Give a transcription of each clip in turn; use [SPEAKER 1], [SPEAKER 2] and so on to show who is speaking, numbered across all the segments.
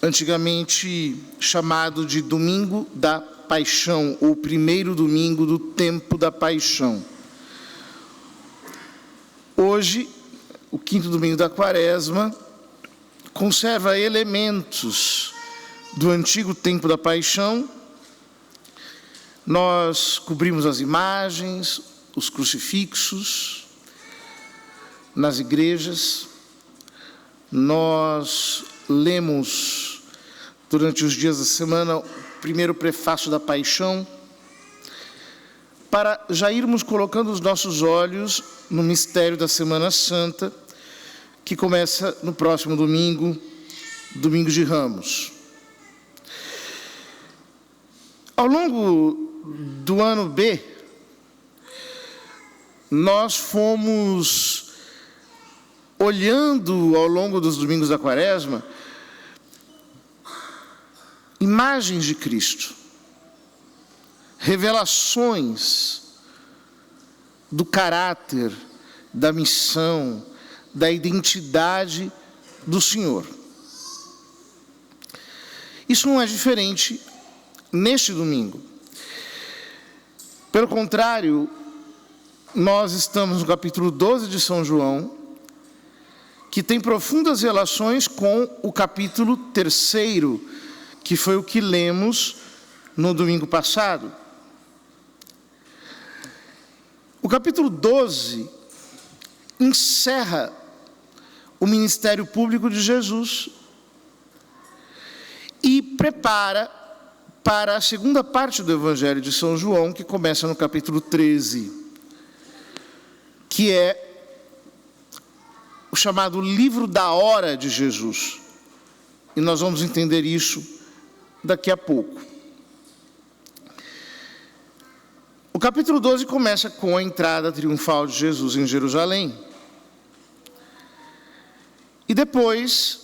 [SPEAKER 1] antigamente chamado de Domingo da Paixão, ou primeiro domingo do tempo da Paixão. Hoje, o quinto domingo da Quaresma conserva elementos do antigo tempo da Paixão. Nós cobrimos as imagens, os crucifixos nas igrejas. Nós lemos durante os dias da semana o primeiro prefácio da Paixão, para já irmos colocando os nossos olhos no mistério da Semana Santa, que começa no próximo domingo, domingo de Ramos. Ao longo do ano B, nós fomos olhando ao longo dos domingos da Quaresma imagens de Cristo, revelações do caráter, da missão, da identidade do Senhor. Isso não é diferente neste domingo. Pelo contrário, nós estamos no capítulo 12 de São João, que tem profundas relações com o capítulo 3º, que foi o que lemos no domingo passado. O capítulo 12 encerra o ministério público de Jesus e prepara para a segunda parte do Evangelho de São João, que começa no capítulo 13, que é o chamado livro da hora de Jesus. E nós vamos entender isso daqui a pouco. O capítulo 12 começa com a entrada triunfal de Jesus em Jerusalém. E depois,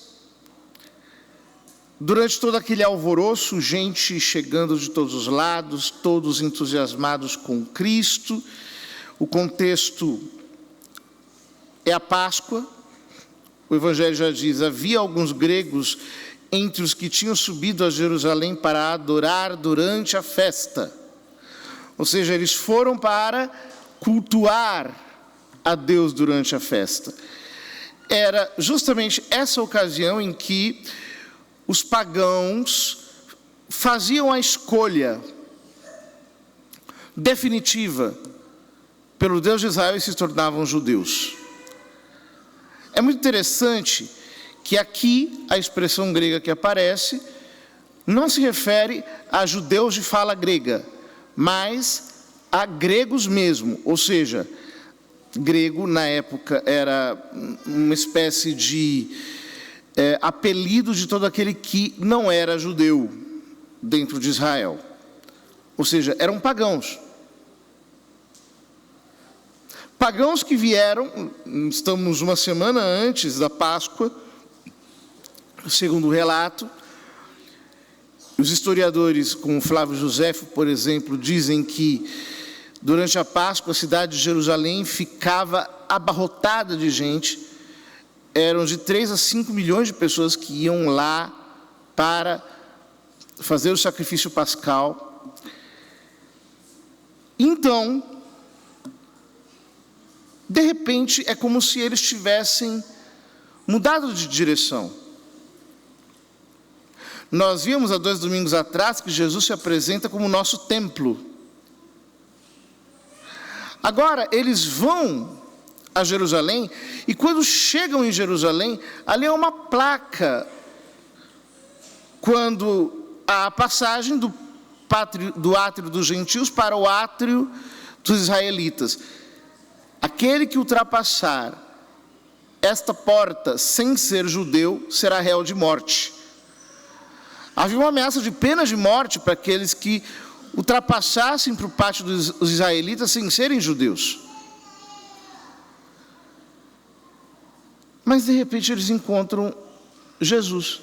[SPEAKER 1] durante todo aquele alvoroço, gente chegando de todos os lados, todos entusiasmados com Cristo. O contexto é a Páscoa. O Evangelho já diz: havia alguns gregos entre os que tinham subido a Jerusalém para adorar durante a festa. Ou seja, eles foram para cultuar a Deus durante a festa. Era justamente essa ocasião em que os pagãos faziam a escolha definitiva pelo Deus de Israel e se tornavam judeus. É muito interessante que aqui a expressão grega que aparece não se refere a judeus de fala grega, mas a gregos mesmo, ou seja, grego na época era uma espécie de apelido de todo aquele que não era judeu dentro de Israel. Ou seja, eram pagãos. Pagãos que vieram, estamos uma semana antes da Páscoa, segundo o relato. Os historiadores, como Flávio Joséfo, por exemplo, dizem que durante a Páscoa a cidade de Jerusalém ficava abarrotada de gente. Eram de 3 a 5 milhões de pessoas que iam lá para fazer o sacrifício pascal. Então, de repente, é como se eles tivessem mudado de direção. Nós vimos há 2 domingos atrás que Jesus se apresenta como nosso templo. Agora, eles vão a Jerusalém, e quando chegam em Jerusalém, ali é uma placa, quando a passagem do átrio dos gentios para o átrio dos israelitas. Aquele que ultrapassar esta porta sem ser judeu será réu de morte. Havia uma ameaça de pena de morte para aqueles que ultrapassassem para o pátio dos israelitas sem serem judeus. Mas de repente eles encontram Jesus.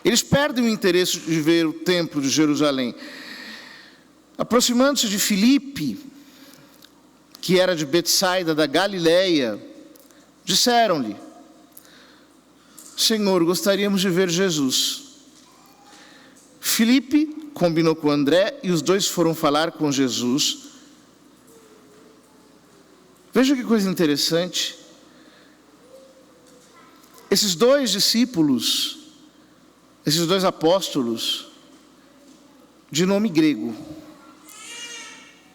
[SPEAKER 1] Eles perdem o interesse de ver o templo de Jerusalém. Aproximando-se de Filipe, que era de Betsaida da Galileia, disseram-lhe: Senhor, gostaríamos de ver Jesus. Filipe combinou com André e os dois foram falar com Jesus. Veja que coisa interessante. Esses dois discípulos, esses dois apóstolos, de nome grego.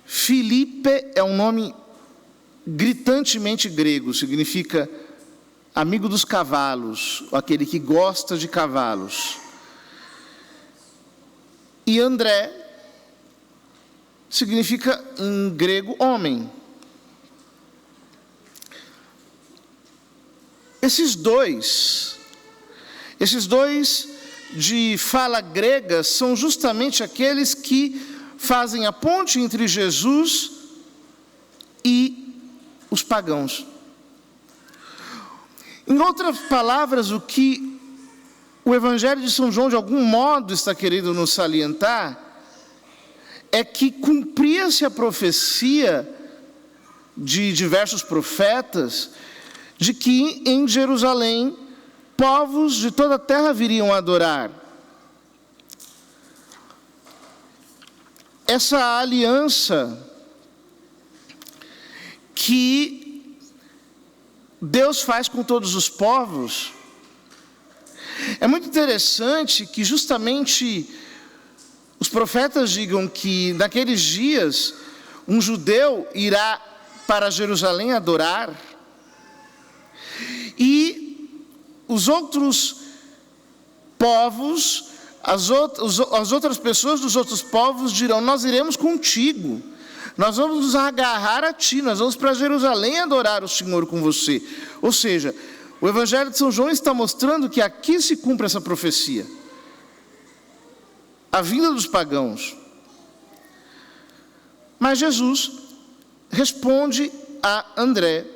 [SPEAKER 1] Filipe é um nome gritantemente grego, significa amigo dos cavalos, aquele que gosta de cavalos. E André significa em grego homem. Esses dois de fala grega são justamente aqueles que fazem a ponte entre Jesus e os pagãos. Em outras palavras, o que o Evangelho de São João de algum modo está querendo nos salientar é que cumpria-se a profecia de diversos profetas de que em Jerusalém povos de toda a terra viriam adorar. Essa aliança que Deus faz com todos os povos. É muito interessante que justamente os profetas digam que naqueles dias um judeu irá para Jerusalém adorar e os outros povos, as outras pessoas dos outros povos dirão: nós iremos contigo, nós vamos nos agarrar a ti, nós vamos para Jerusalém adorar o Senhor com você. Ou seja, o Evangelho de São João está mostrando que aqui se cumpre essa profecia. A vinda dos pagãos. Mas Jesus responde a André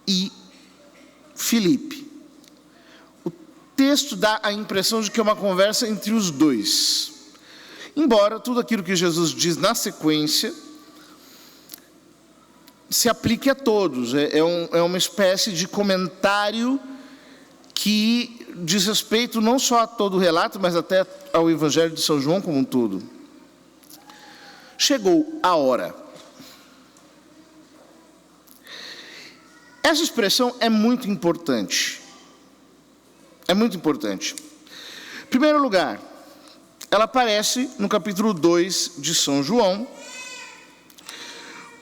[SPEAKER 1] e Filipe. O texto dá a impressão de que é uma conversa entre os dois. Embora tudo aquilo que Jesus diz na sequência se aplique a todos. É uma espécie de comentário que diz respeito não só a todo o relato, mas até ao Evangelho de São João como um todo. Chegou a hora. Essa expressão é muito importante. É muito importante. Em primeiro lugar, ela aparece no capítulo 2 de São João,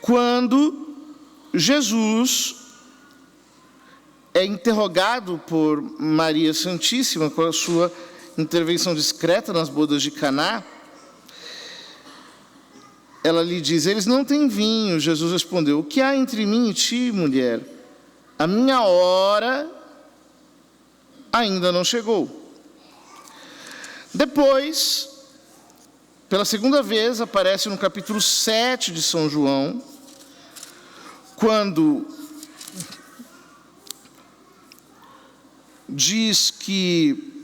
[SPEAKER 1] quando Jesus é interrogado por Maria Santíssima com a sua intervenção discreta nas bodas de Caná. Ela lhe diz: eles não têm vinho. Jesus respondeu: o que há entre mim e ti, mulher? A minha hora ainda não chegou. Depois, pela segunda vez, aparece no capítulo 7 de São João, quando diz que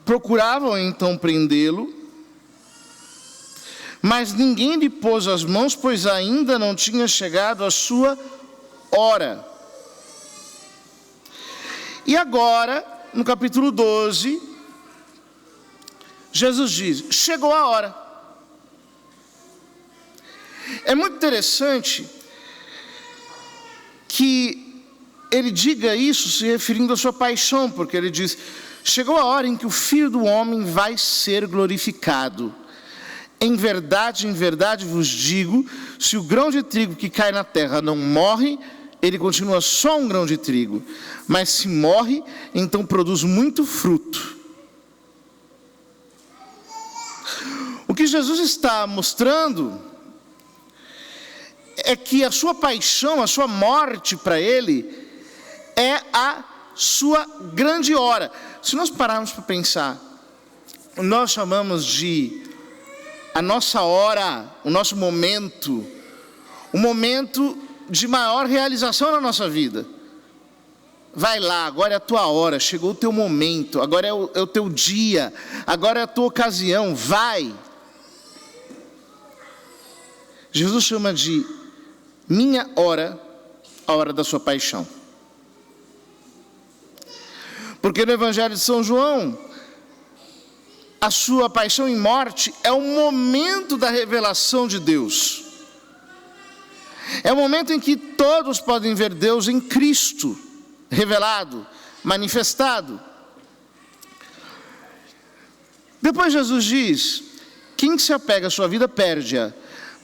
[SPEAKER 1] procuravam então prendê-lo, mas ninguém lhe pôs as mãos, pois ainda não tinha chegado a sua hora. E agora, no capítulo 12, Jesus diz: chegou a hora. É muito interessante que ele diga isso se referindo à sua paixão, porque ele diz: chegou a hora em que o Filho do Homem vai ser glorificado. Em verdade vos digo, se o grão de trigo que cai na terra não morre, ele continua só um grão de trigo. Mas se morre, então produz muito fruto. O que Jesus está mostrando é que a sua paixão, a sua morte para ele, é a sua grande hora. Se nós pararmos para pensar, nós chamamos de a nossa hora, o nosso momento, o momento de maior realização na nossa vida. Vai lá, agora é a tua hora, chegou o teu momento, agora é o teu dia, agora é a tua ocasião, vai. Jesus chama de minha hora, a hora da sua paixão. Porque no Evangelho de São João, a sua paixão e morte é o momento da revelação de Deus. É o momento em que todos podem ver Deus em Cristo, revelado, manifestado. Depois Jesus diz: quem se apega à sua vida perde-a,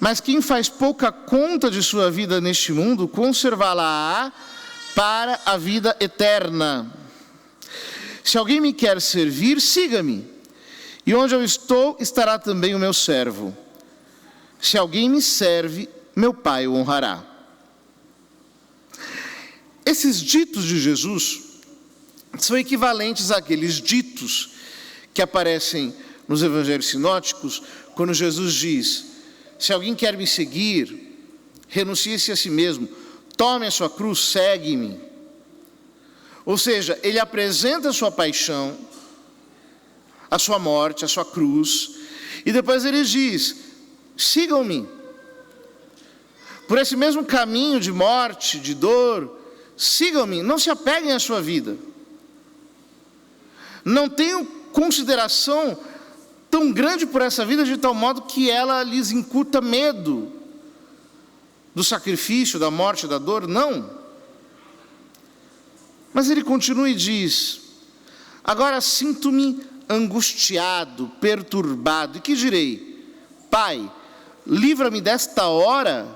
[SPEAKER 1] mas quem faz pouca conta de sua vida neste mundo, conservá-la-á para a vida eterna. Se alguém me quer servir, siga-me, e onde eu estou, estará também o meu servo. Se alguém me serve, meu Pai o honrará. Esses ditos de Jesus são equivalentes àqueles ditos que aparecem nos evangelhos sinóticos, quando Jesus diz: se alguém quer me seguir, renuncie-se a si mesmo, tome a sua cruz, segue-me. Ou seja, ele apresenta a sua paixão, a sua morte, a sua cruz, e depois ele diz: sigam-me. Por esse mesmo caminho de morte, de dor, sigam-me, não se apeguem à sua vida. Não tenham consideração tão grande por essa vida, de tal modo que ela lhes incuta medo do sacrifício, da morte, da dor, não. Mas ele continua e diz: agora sinto-me angustiado, perturbado, e que direi? Pai, livra-me desta hora,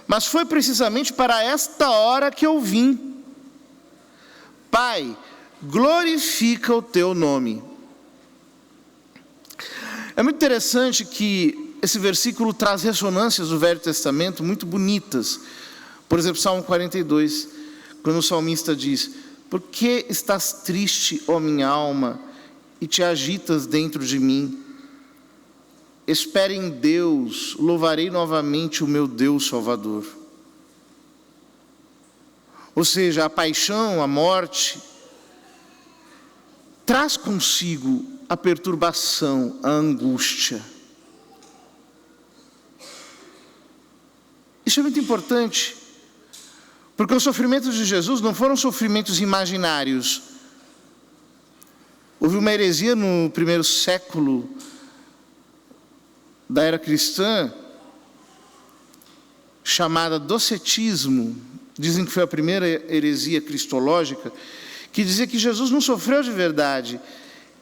[SPEAKER 1] mas foi precisamente para esta hora que eu vim. Pai, glorifica o teu nome. É muito interessante que esse versículo traz ressonâncias do Velho Testamento muito bonitas. Por exemplo, Salmo 42, quando o salmista diz: por que estás triste, ó minha alma, e te agitas dentro de mim? Espere em Deus, louvarei novamente o meu Deus Salvador. Ou seja, a paixão, a morte, traz consigo a perturbação, a angústia. Isso é muito importante, porque os sofrimentos de Jesus não foram sofrimentos imaginários. Houve uma heresia no primeiro século da era cristã, chamada docetismo. Dizem que foi a primeira heresia cristológica, que dizia que Jesus não sofreu de verdade,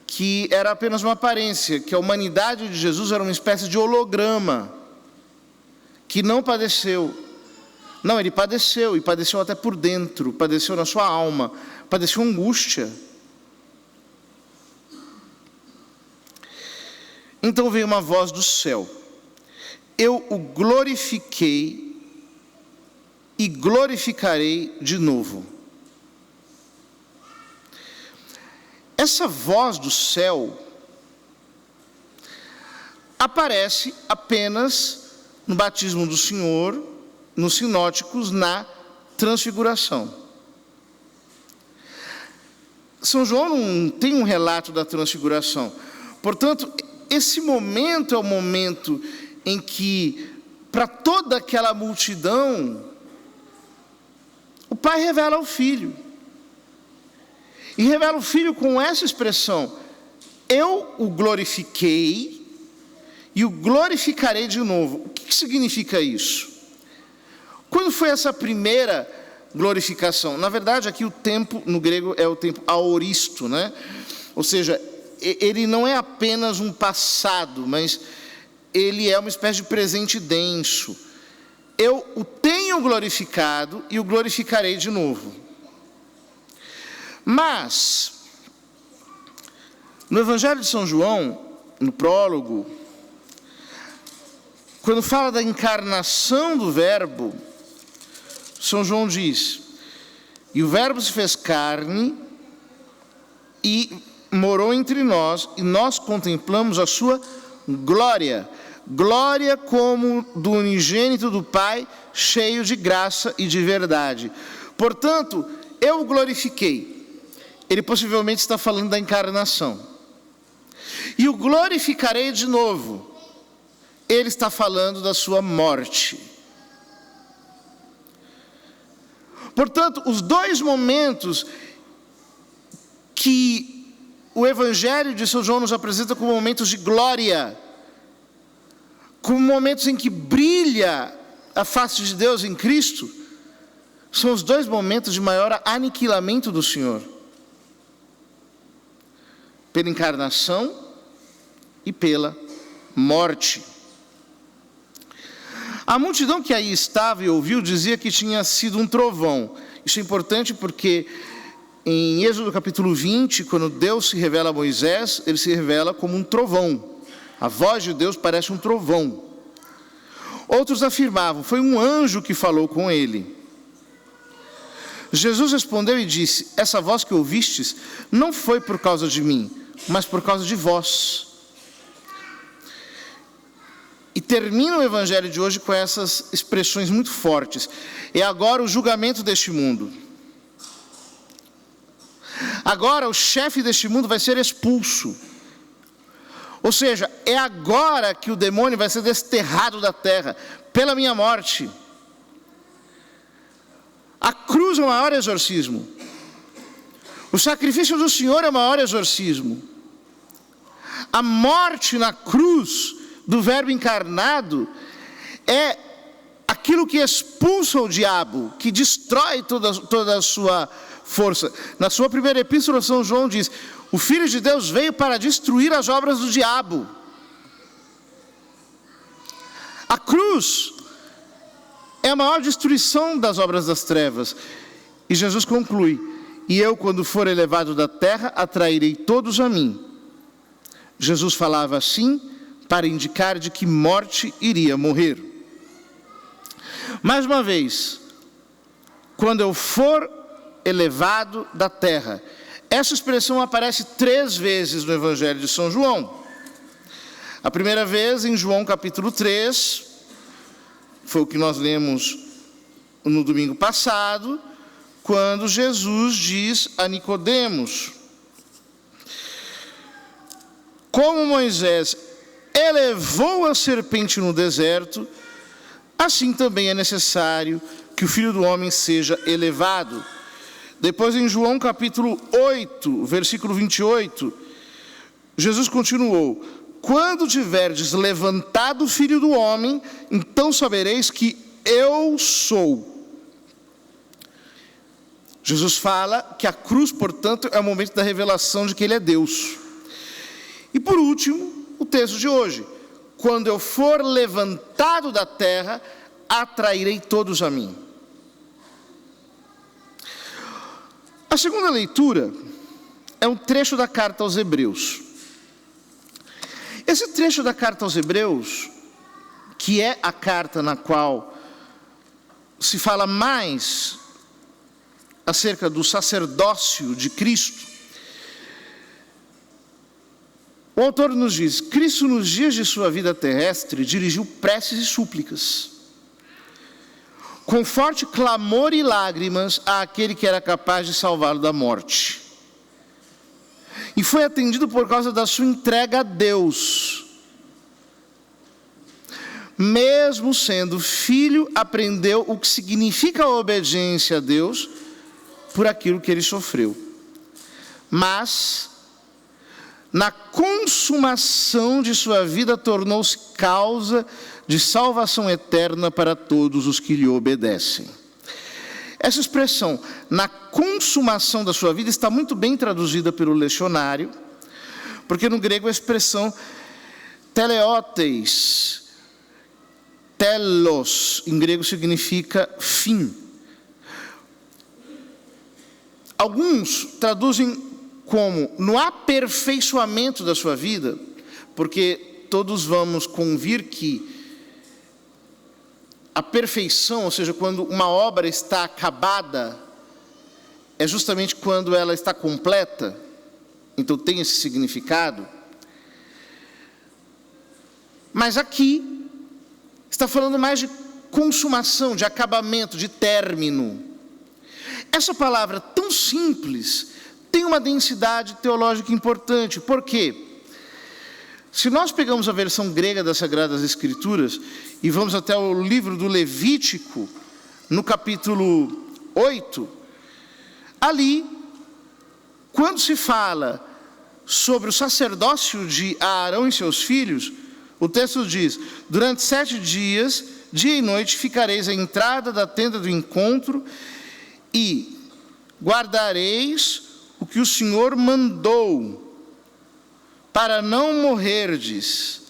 [SPEAKER 1] que era apenas uma aparência, que a humanidade de Jesus era uma espécie de holograma, que não padeceu. Não, ele padeceu, e padeceu até por dentro, padeceu na sua alma, padeceu angústia. Então veio uma voz do céu: eu o glorifiquei e glorificarei de novo. Essa voz do céu aparece apenas no batismo do Senhor, nos sinóticos, na transfiguração. São João não tem um relato da transfiguração. Portanto, esse momento é o momento em que, para toda aquela multidão, o Pai revela o Filho. E revela o Filho com essa expressão: eu o glorifiquei e o glorificarei de novo. O que significa isso? Quando foi essa primeira glorificação? Na verdade, aqui o tempo, no grego, é o tempo aoristo, né? Ou seja, ele não é apenas um passado, mas ele é uma espécie de presente denso. Eu o tenho glorificado e o glorificarei de novo. Mas, no Evangelho de São João, no prólogo, quando fala da encarnação do Verbo, São João diz: e o Verbo se fez carne e morou entre nós, e nós contemplamos a sua glória. Glória como do unigênito do Pai, cheio de graça e de verdade. Portanto, eu o glorifiquei. Ele possivelmente está falando da encarnação. E o glorificarei de novo. Ele está falando da sua morte. Portanto, os dois momentos que o Evangelho de São João nos apresenta como momentos de glória, como momentos em que brilha a face de Deus em Cristo, são os dois momentos de maior aniquilamento do Senhor, pela encarnação e pela morte. A multidão que aí estava e ouviu dizia que tinha sido um trovão. Isso é importante porque em Êxodo capítulo 20, quando Deus se revela a Moisés, ele se revela como um trovão. A voz de Deus parece um trovão. Outros afirmavam, foi um anjo que falou com ele. Jesus respondeu e disse, essa voz que ouvistes não foi por causa de mim, mas por causa de vós. E termina o evangelho de hoje com essas expressões muito fortes. É agora o julgamento deste mundo. Agora o chefe deste mundo vai ser expulso. Ou seja, é agora que o demônio vai ser desterrado da terra, pela minha morte. A cruz é o maior exorcismo. O sacrifício do Senhor é o maior exorcismo. A morte na cruz do Verbo encarnado é aquilo que expulsa o diabo, que destrói toda a sua força. Na sua primeira epístola, São João diz, o Filho de Deus veio para destruir as obras do diabo. A cruz é a maior destruição das obras das trevas. E Jesus conclui, e eu, quando for elevado da terra, atrairei todos a mim. Jesus falava assim para indicar de que morte iria morrer. Mais uma vez, quando eu for elevado da terra, essa expressão aparece 3 vezes no Evangelho de São João. A primeira vez em João capítulo 3, foi o que nós lemos no domingo passado, quando Jesus diz a Nicodemos, como Moisés elevou a serpente no deserto, assim também é necessário que o Filho do Homem seja elevado. Depois em João capítulo 8, versículo 28, Jesus continuou, quando tiverdes levantado o Filho do Homem, então sabereis que eu sou. Jesus fala que a cruz, portanto, é o momento da revelação de que Ele é Deus. E por último, o texto de hoje, quando eu for levantado da terra, atrairei todos a mim. A segunda leitura é um trecho da carta aos Hebreus. Esse trecho da carta aos Hebreus, que é a carta na qual se fala mais acerca do sacerdócio de Cristo, o autor nos diz, Cristo nos dias de sua vida terrestre dirigiu preces e súplicas, com forte clamor e lágrimas àquele que era capaz de salvá-lo da morte. E foi atendido por causa da sua entrega a Deus. Mesmo sendo filho, aprendeu o que significa a obediência a Deus por aquilo que ele sofreu. Mas, na consumação de sua vida, tornou-se causa de salvação eterna para todos os que lhe obedecem. Essa expressão, na consumação da sua vida, está muito bem traduzida pelo lecionário, porque no grego a expressão teleotes, telos, em grego significa fim. Alguns traduzem como no aperfeiçoamento da sua vida, porque todos vamos convir que a perfeição, ou seja, quando uma obra está acabada, é justamente quando ela está completa, então tem esse significado. Mas aqui, está falando mais de consumação, de acabamento, de término. Essa palavra tão simples tem uma densidade teológica importante. Por quê? Se nós pegamos a versão grega das Sagradas Escrituras e vamos até o livro do Levítico, no capítulo 8, ali quando se fala sobre o sacerdócio de Arão e seus filhos, o texto diz: durante 7 dias, dia e noite, ficareis à entrada da tenda do encontro e guardareis o que o Senhor mandou, para não morrerdes.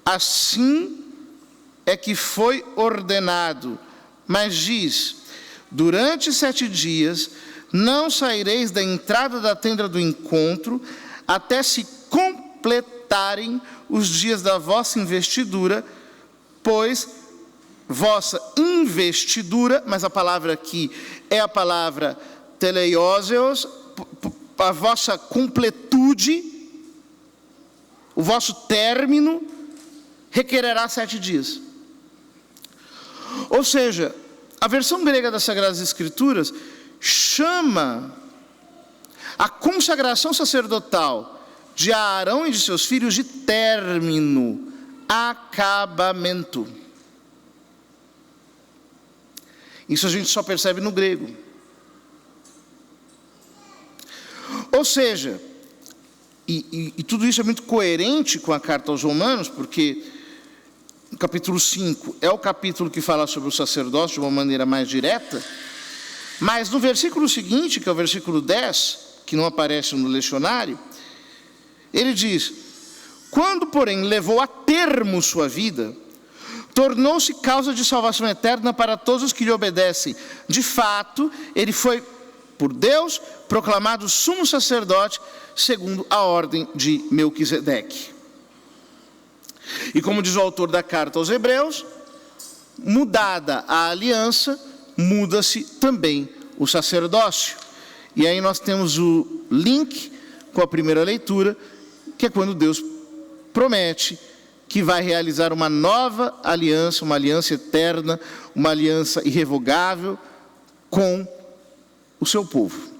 [SPEAKER 1] Assim é que foi ordenado. Mas diz: durante 7 dias, não saireis da entrada da tenda do encontro, até se completarem os dias da vossa investidura, pois vossa investidura, mas a palavra aqui é a palavra teleiosios, a vossa completude, o vosso término, requererá 7 dias. Ou seja, a versão grega das Sagradas Escrituras chama a consagração sacerdotal de Arão e de seus filhos de término, acabamento. Isso a gente só percebe no grego. Ou seja, e tudo isso é muito coerente com a carta aos Romanos, porque o capítulo 5 é o capítulo que fala sobre o sacerdócio de uma maneira mais direta, mas no versículo seguinte, que é o versículo 10, que não aparece no lecionário, ele diz: quando, porém, levou a termo sua vida, tornou-se causa de salvação eterna para todos os que lhe obedecem. De fato, ele foi, por Deus, proclamado sumo sacerdote, segundo a ordem de Melquisedeque. E como diz o autor da carta aos Hebreus, mudada a aliança, muda-se também o sacerdócio. E aí nós temos o link com a primeira leitura, que é quando Deus promete que vai realizar uma nova aliança, uma aliança eterna, uma aliança irrevogável com o seu povo.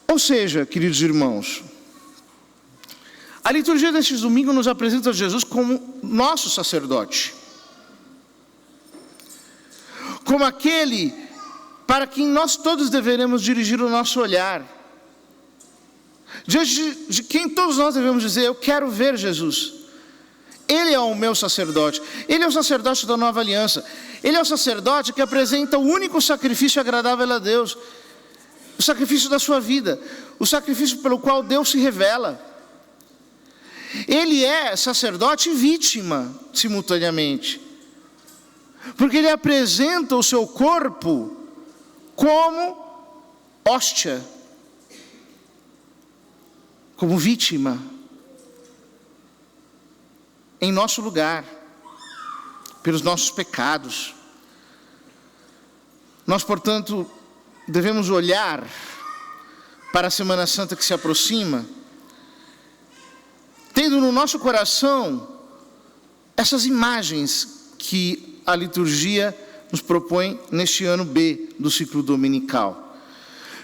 [SPEAKER 1] Ou seja, queridos irmãos, a liturgia deste domingo nos apresenta Jesus como nosso sacerdote, como aquele para quem nós todos deveremos dirigir o nosso olhar, diante de quem todos nós devemos dizer: eu quero ver Jesus. Ele é o meu sacerdote, ele é o sacerdote da nova aliança, ele é o sacerdote que apresenta o único sacrifício agradável a Deus, o sacrifício da sua vida, o sacrifício pelo qual Deus se revela. Ele é sacerdote e vítima simultaneamente, porque ele apresenta o seu corpo como hóstia, como vítima, em nosso lugar, pelos nossos pecados. Nós, portanto, devemos olhar para a Semana Santa que se aproxima, tendo no nosso coração essas imagens que a liturgia nos propõe neste ano B do ciclo dominical.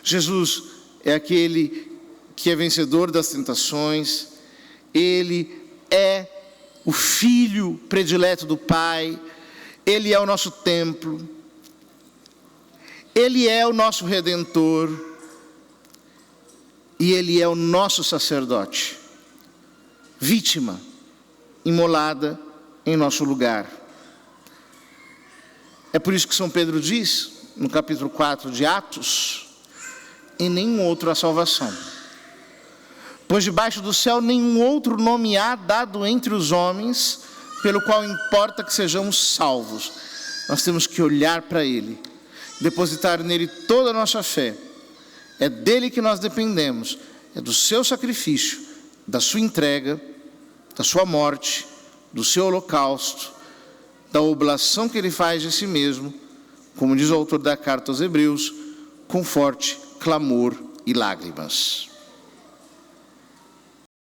[SPEAKER 1] Jesus é aquele que é vencedor das tentações, ele é o Filho predileto do Pai, ele é o nosso templo, ele é o nosso Redentor, e ele é o nosso sacerdote, vítima, imolada em nosso lugar. É por isso que São Pedro diz, no capítulo 4 de Atos: em nenhum outro há salvação, pois debaixo do céu nenhum outro nome há dado entre os homens, pelo qual importa que sejamos salvos. Nós temos que olhar para ele, depositar nele toda a nossa fé. É dele que nós dependemos, é do seu sacrifício, da sua entrega, da sua morte, do seu holocausto, da oblação que ele faz de si mesmo, como diz o autor da carta aos Hebreus, com forte clamor e lágrimas.